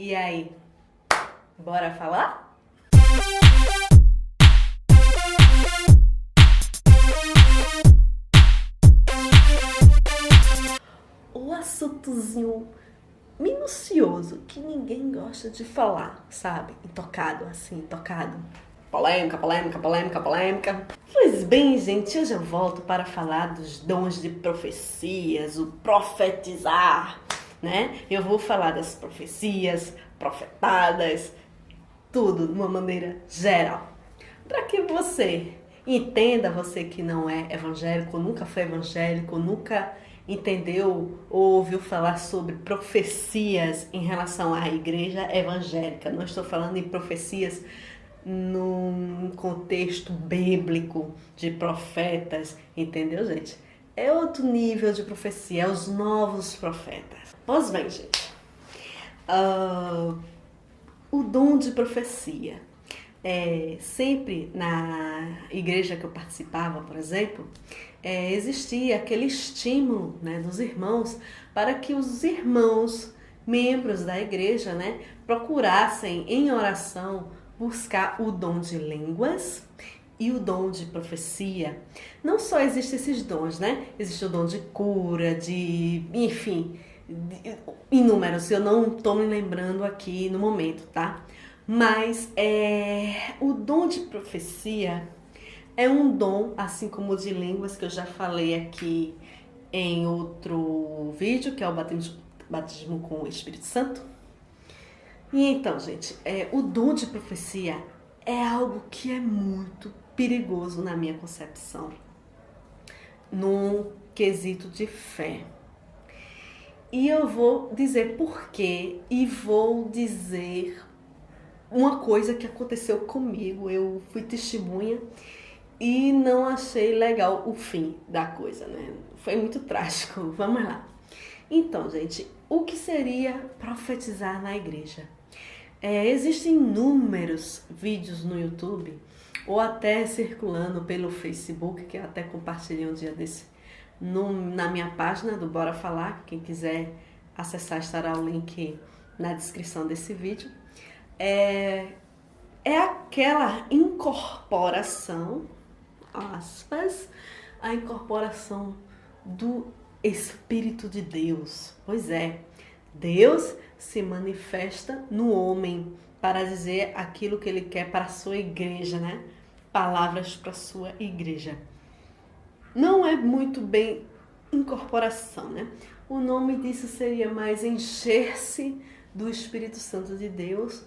E aí, bora falar? O assuntozinho minucioso que ninguém gosta de falar, sabe? Intocado, assim, intocado. Polêmica, polêmica, polêmica, polêmica. Pois bem, gente, hoje eu volto para falar dos dons de profecias, o profetizar, né? Eu vou falar das profecias, profetadas, tudo de uma maneira geral. Para que você entenda, você que não é evangélico, nunca foi evangélico, nunca entendeu ou ouviu falar sobre profecias em relação à igreja evangélica. Não estou falando em profecias num contexto bíblico de profetas, entendeu, gente? É outro nível de profecia, é os novos profetas. Pois bem, gente, o dom de profecia. Sempre na igreja que eu participava, por exemplo, existia aquele estímulo, né, dos irmãos para que os irmãos, membros da igreja, né, procurassem em oração buscar o dom de línguas e o dom de profecia. Não só existem esses dons, né? Existe o dom de cura, enfim, inúmeros. Eu não estou me lembrando aqui no momento, tá? Mas o dom de profecia é um dom, assim como o de línguas, que eu já falei aqui em outro vídeo, que é o batismo com o Espírito Santo. E então, gente, o dom de profecia é algo que é muito perigoso na minha concepção, num quesito de fé. E eu vou dizer por quê e vou dizer uma coisa que aconteceu comigo. Eu fui testemunha e não achei legal o fim da coisa, né? Foi muito trágico. Vamos lá. Então, gente, o que seria profetizar na igreja? Existem inúmeros vídeos no YouTube ou até circulando pelo Facebook, que eu até compartilhei um dia desse na minha página do Bora Falar. Quem quiser acessar, estará o link na descrição desse vídeo. É aquela incorporação, aspas, a incorporação do Espírito de Deus. Pois é, Deus se manifesta no homem para dizer aquilo que ele quer para a sua igreja, né? Palavras para a sua igreja. Não é muito bem incorporação, né? O nome disso seria mais encher-se do Espírito Santo de Deus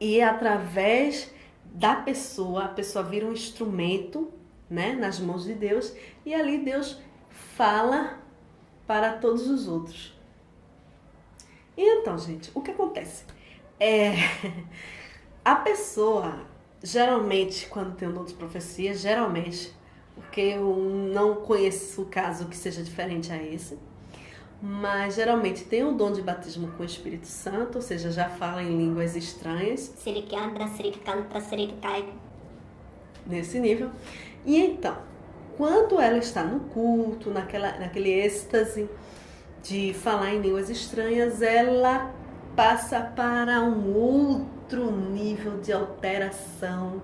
e através da pessoa, a pessoa vira um instrumento, né, nas mãos de Deus, e ali Deus fala para todos os outros. E então, gente, o que acontece? A pessoa, geralmente, quando tem um dom de profecia, porque eu não conheço o caso que seja diferente a esse, mas geralmente tem o dom de batismo com o Espírito Santo, ou seja, já fala em línguas estranhas. Nesse nível. E então, quando ela está no culto, naquele êxtase de falar em línguas estranhas, ela passa para um outro nível de alteração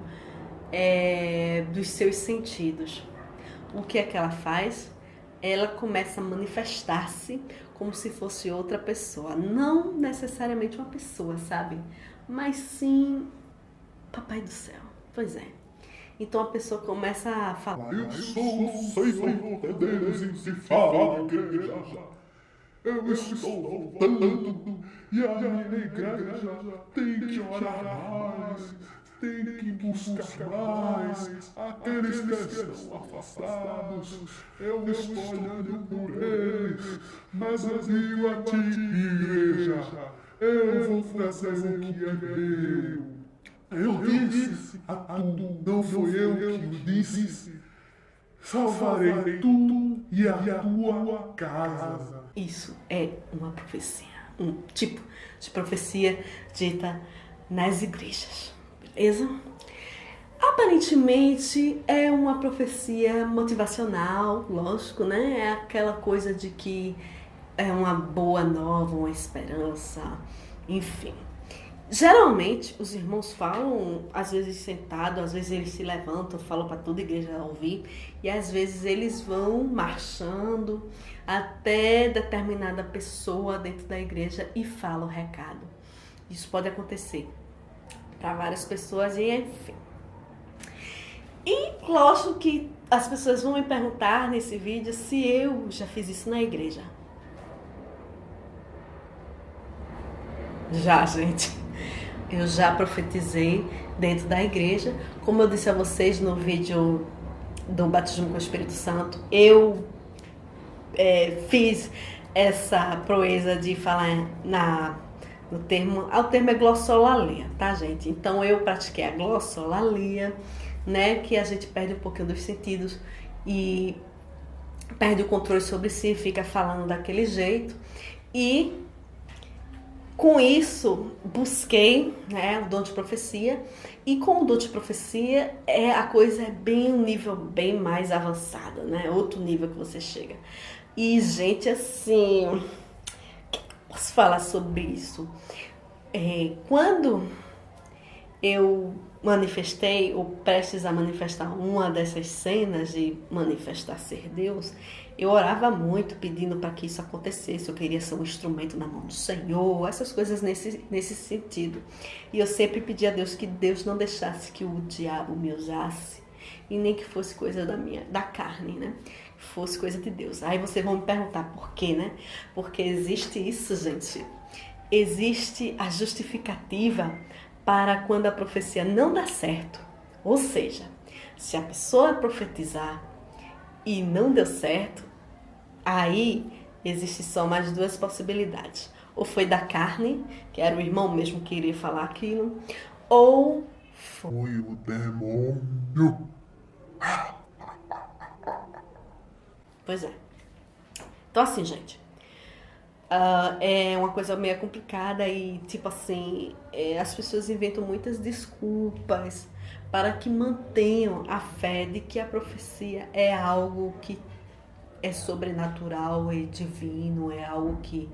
dos seus sentidos. O que é que ela faz? Ela começa a manifestar-se como se fosse outra pessoa. Não necessariamente uma pessoa, sabe? Mas sim Papai do Céu. Pois é. Então a pessoa começa a falar: Eu sou o Senhor de Deus e se fala de igreja. Eu estou voltando e a minha igreja tem que orar mais, tem que buscar mais aqueles que estão afastados. Eu estou olhando por eles, mas eu digo a ti, igreja, eu vou trazer o que é meu. Eu disse a tu, não foi eu que o disse, salvarei tu e a tua casa. Isso é uma profecia, um tipo de profecia dita nas igrejas, beleza? Aparentemente é uma profecia motivacional, lógico, né? É aquela coisa de que é uma boa nova, uma esperança, Enfim. Geralmente, os irmãos falam, às vezes sentado, às vezes eles se levantam, falam para toda a igreja ouvir, e às vezes eles vão marchando até determinada pessoa dentro da igreja e falam o recado. Isso pode acontecer para várias pessoas e enfim. E lógico que as pessoas vão me perguntar nesse vídeo se eu já fiz isso na igreja. Já, gente. Eu já profetizei dentro da igreja. Como eu disse a vocês no vídeo do batismo com o Espírito Santo, eu fiz essa proeza de falar no termo, o termo é glossolalia, tá, gente? Então eu pratiquei a glossolalia, né, que a gente perde um pouquinho dos sentidos e perde o controle sobre si, fica falando daquele jeito. E com isso, busquei, né, o dom de profecia, e com o dom de profecia a coisa é bem um nível bem mais avançado, né? Outro nível que você chega. E, gente, assim, o que eu posso falar sobre isso? Quando eu manifestei, ou prestes a manifestar uma dessas cenas de manifestar ser Deus, eu orava muito pedindo para que isso acontecesse. Eu queria ser um instrumento na mão do Senhor, essas coisas nesse sentido. E eu sempre pedi a Deus que Deus não deixasse que o diabo me usasse, e nem que fosse coisa da carne, né? Fosse coisa de Deus. Aí vocês vão me perguntar por quê, né? Porque existe isso, gente. Existe a justificativa para quando a profecia não dá certo. Ou seja, se a pessoa profetizar e não deu certo, aí existe só mais duas possibilidades. Ou foi da carne, que era o irmão mesmo que iria falar aquilo, ou foi o demônio. Pois é. Então assim, gente, é uma coisa meio complicada e, tipo assim, as pessoas inventam muitas desculpas para que mantenham a fé de que a profecia é algo que é sobrenatural e divino, é algo que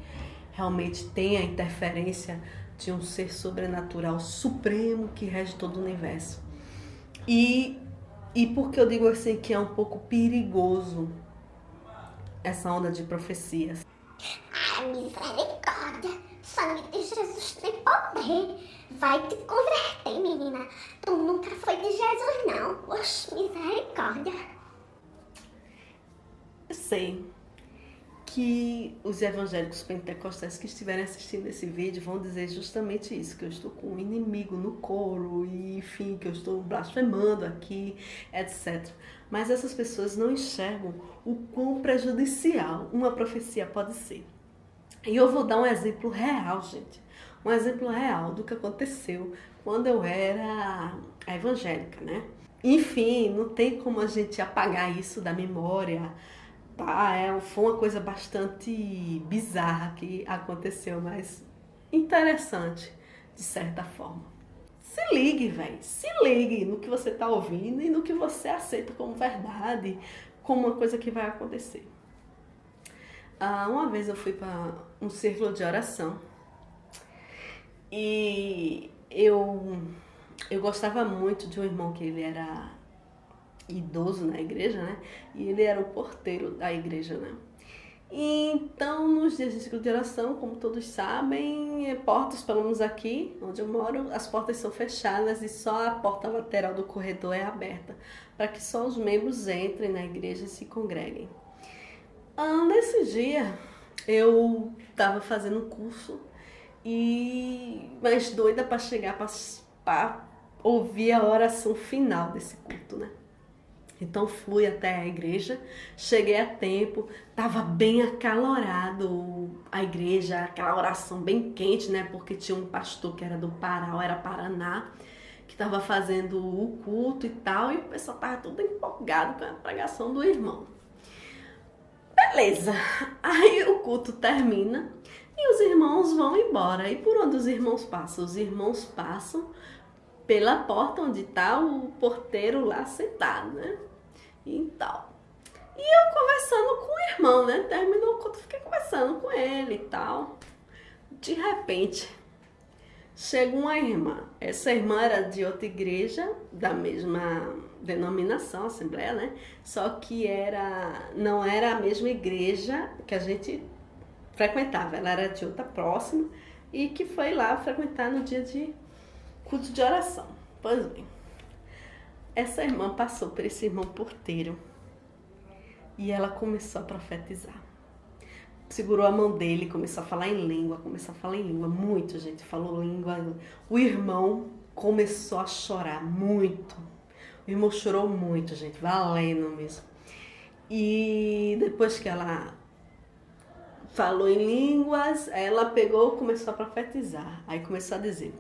realmente tem a interferência de um ser sobrenatural supremo que rege todo o universo. E por que eu digo assim que é um pouco perigoso essa onda de profecias? Ai, misericórdia! O sangue de Jesus tem poder. Vai te converter, menina. Tu nunca foi de Jesus, não. Oxe, misericórdia. Eu sei que os evangélicos pentecostais que estiverem assistindo esse vídeo vão dizer justamente isso, que eu estou com um inimigo no coro e, enfim, que eu estou blasfemando aqui, etc. Mas essas pessoas não enxergam o quão prejudicial uma profecia pode ser. E eu vou dar um exemplo real, gente. Um exemplo real do que aconteceu quando eu era evangélica, né? Enfim, não tem como a gente apagar isso da memória. Tá, foi uma coisa bastante bizarra que aconteceu, mas interessante, de certa forma. Se ligue, velho. Se ligue no que você tá ouvindo e no que você aceita como verdade, como uma coisa que vai acontecer. Uma vez eu fui para um círculo de oração e eu gostava muito de um irmão que ele era idoso na igreja, né? E ele era o porteiro da igreja, né? E então, nos dias de ciclo de oração, como todos sabem, portas, pelo menos aqui onde eu moro, as portas são fechadas e só a porta lateral do corredor é aberta, para que só os membros entrem na igreja e se congreguem. Nesse dia, eu estava fazendo um curso e mais doida para chegar para ouvir a oração final desse culto, né? Então fui até a igreja, cheguei a tempo, estava bem acalorado a igreja, aquela oração bem quente, né? Porque tinha um pastor que era do Pará, era Paraná, que estava fazendo o culto e tal, e o pessoal estava tudo empolgado com a pregação do irmão. Beleza, aí o culto termina e os irmãos vão embora. E por onde os irmãos passam? Os irmãos passam pela porta onde está o porteiro lá sentado, né? E tal. E eu conversando com o irmão, né? Terminou o culto, fiquei conversando com ele e tal. De repente, chega uma irmã. Essa irmã era de outra igreja, da mesma denominação, Assembleia, né? Só que não era a mesma igreja que a gente frequentava. Ela era de outra próxima e que foi lá frequentar no dia de culto de oração. Pois bem, essa irmã passou por esse irmão porteiro e ela começou a profetizar. Segurou a mão dele, começou a falar em língua, muito, gente, falou língua. O irmão começou a chorar muito. O irmão chorou muito, gente, valendo mesmo. E depois que ela falou em línguas, ela pegou e começou a profetizar. Aí começou a dizer: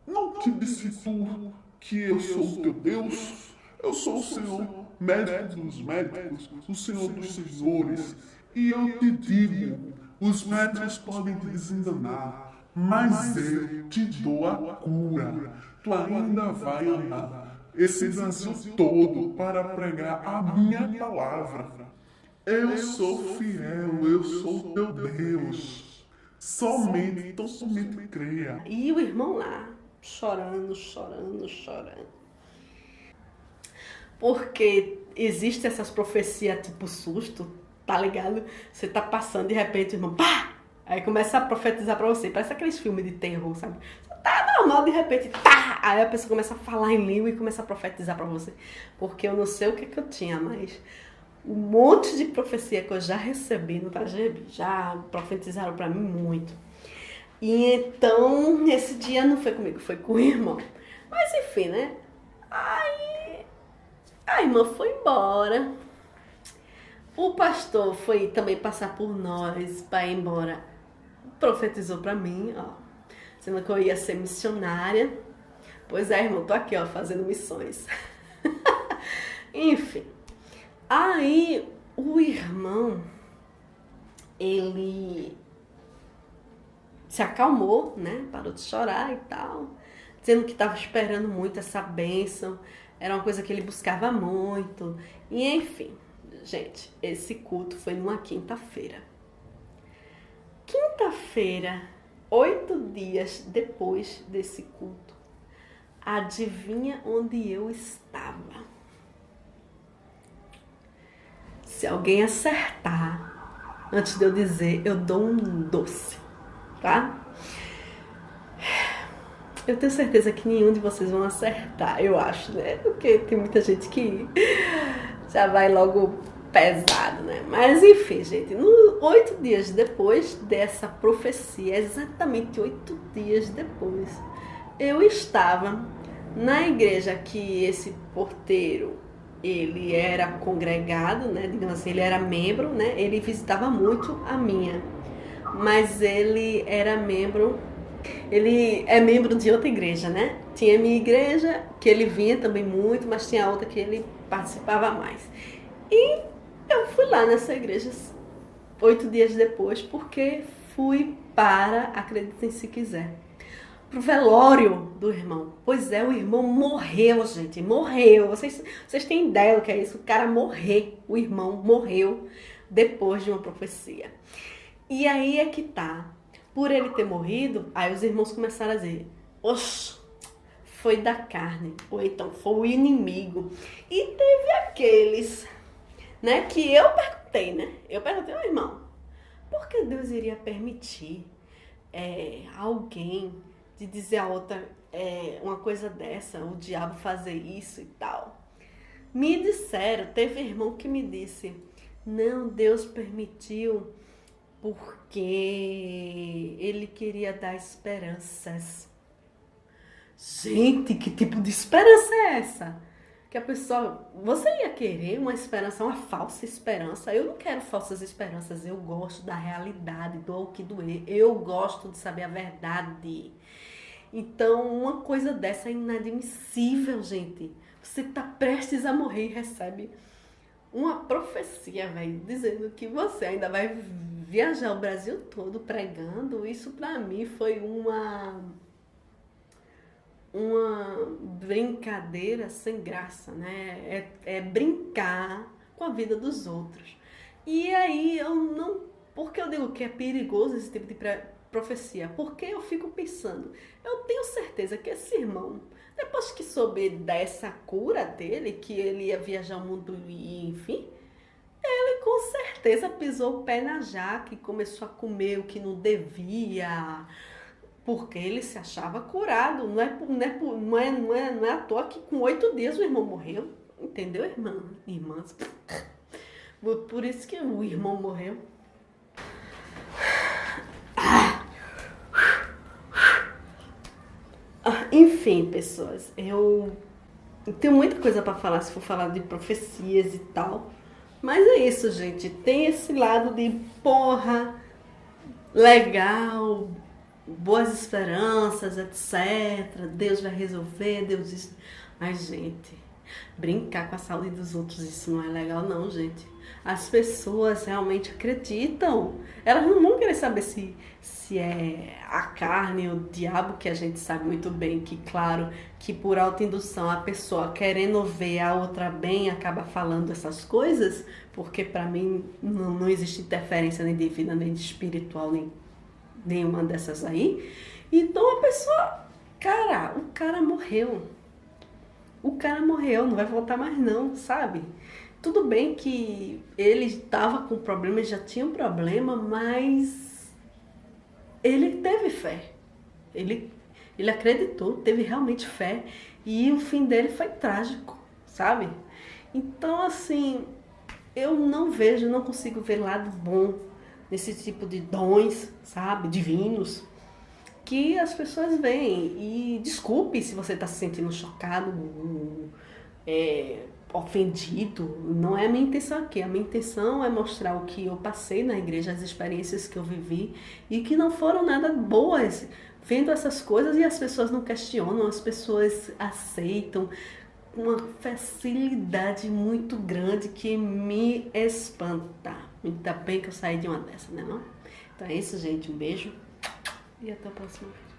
Não te disse tu que eu sou o teu Deus? Eu sou o Senhor, médico dos médicos, o Senhor dos senhores. E eu te digo, os médicos podem te desenganar, mas eu te dou a cura. Tu ainda vai andar esse Brasil todo para pregar a minha palavra. Eu sou fiel, eu sou o teu Deus. Somente creia. E o irmão lá, chorando. Porque existe essas profecias tipo susto, tá ligado? Você tá passando, de repente o irmão, pá! Aí começa a profetizar pra você. Parece aqueles filmes de terror, sabe? Você tá normal, de repente, tá! Aí a pessoa começa a falar em língua e começa a profetizar pra você. Porque eu não sei o que eu tinha, mas um monte de profecia que eu já recebi no Tajebi, já profetizaram pra mim muito. E então, esse dia não foi comigo, foi com o irmão. Mas enfim, né? Aí a irmã foi embora. O pastor foi também passar por nós para ir embora. Profetizou pra mim, ó, dizendo que eu ia ser missionária. Pois é, irmão, tô aqui, ó, fazendo missões. Enfim. Aí o irmão, ele se acalmou, né? Parou de chorar e tal, dizendo que estava esperando muito essa bênção. Era uma coisa que ele buscava muito. E enfim, gente, esse culto foi numa quinta-feira. Quinta-feira, 8 dias depois desse culto, adivinha onde eu estava? Se alguém acertar, antes de eu dizer, eu dou um doce, tá? Eu tenho certeza que nenhum de vocês vão acertar, eu acho, né? Porque tem muita gente que já vai logo pesado, né? Mas enfim, gente, 8 dias depois dessa profecia, exatamente 8 dias depois, eu estava na igreja que esse porteiro, ele era congregado, né? Digamos assim, ele era membro, né? Ele visitava muito a minha, mas ele era membro, ele é membro de outra igreja, né? Tinha a minha igreja, que ele vinha também muito, mas tinha outra que ele participava mais. E eu fui lá nessa igreja 8 dias depois, porque fui para, acreditem se quiser, pro velório do irmão. Pois é, o irmão morreu, gente, morreu. Vocês têm ideia do que é isso? O cara morrer, o irmão morreu depois de uma profecia. E aí é que tá. Por ele ter morrido, aí os irmãos começaram a dizer: oxe, foi da carne, ou então foi o inimigo. E teve aqueles, né, que eu perguntei, né? Eu perguntei ao irmão, por que Deus iria permitir alguém de dizer a outra uma coisa dessa, o diabo fazer isso e tal? Me disseram, teve irmão que me disse, não, Deus permitiu porque ele queria dar esperanças. Gente, que tipo de esperança é essa? Que a pessoa, você ia querer uma esperança, uma falsa esperança? Eu não quero falsas esperanças, eu gosto da realidade, do que doer, eu gosto de saber a verdade. Então, uma coisa dessa é inadmissível, gente. Você tá prestes a morrer e recebe uma profecia, velho, dizendo que você ainda vai viajar o Brasil todo pregando. Isso pra mim foi uma brincadeira sem graça, né? É brincar com a vida dos outros. E aí eu não... Por que eu digo que é perigoso esse tipo de profecia, porque eu fico pensando, eu tenho certeza que esse irmão, depois que soube dessa cura dele, que ele ia viajar o mundo e enfim, ele com certeza pisou o pé na jaca e começou a comer o que não devia, porque ele se achava curado. Não é à toa que com 8 dias o irmão morreu. Entendeu, irmãs? Por isso que o irmão morreu. Enfim, pessoas, eu tenho muita coisa para falar se for falar de profecias e tal. Mas é isso, gente. Tem esse lado de porra, legal, boas esperanças, etc. Deus vai resolver, Deus isso. Mas, gente, brincar com a saúde dos outros, isso não é legal não, gente. As pessoas realmente acreditam. Elas não vão querer saber se é a carne ou o diabo, que a gente sabe muito bem que, claro, que por autoindução a pessoa querendo ver a outra bem acaba falando essas coisas, porque para mim não existe interferência nem divina, nem espiritual, nem nenhuma dessas aí. Então a pessoa, o cara morreu. O cara morreu, não vai voltar mais não, sabe? Tudo bem que ele estava com problema, ele já tinha um problema, mas ele teve fé. Ele acreditou, teve realmente fé. E o fim dele foi trágico, sabe? Então, assim, eu não consigo ver lado bom nesse tipo de dons, sabe? Divinos, que as pessoas veem. E desculpe se você está se sentindo chocado, ofendido. Não é a minha intenção aqui. A minha intenção é mostrar o que eu passei na igreja, as experiências que eu vivi e que não foram nada boas. Vendo essas coisas e as pessoas não questionam, as pessoas aceitam com uma facilidade muito grande que me espanta. Ainda bem que eu saí de uma dessas, né não? Então é isso, gente. Um beijo e até o próximo vídeo.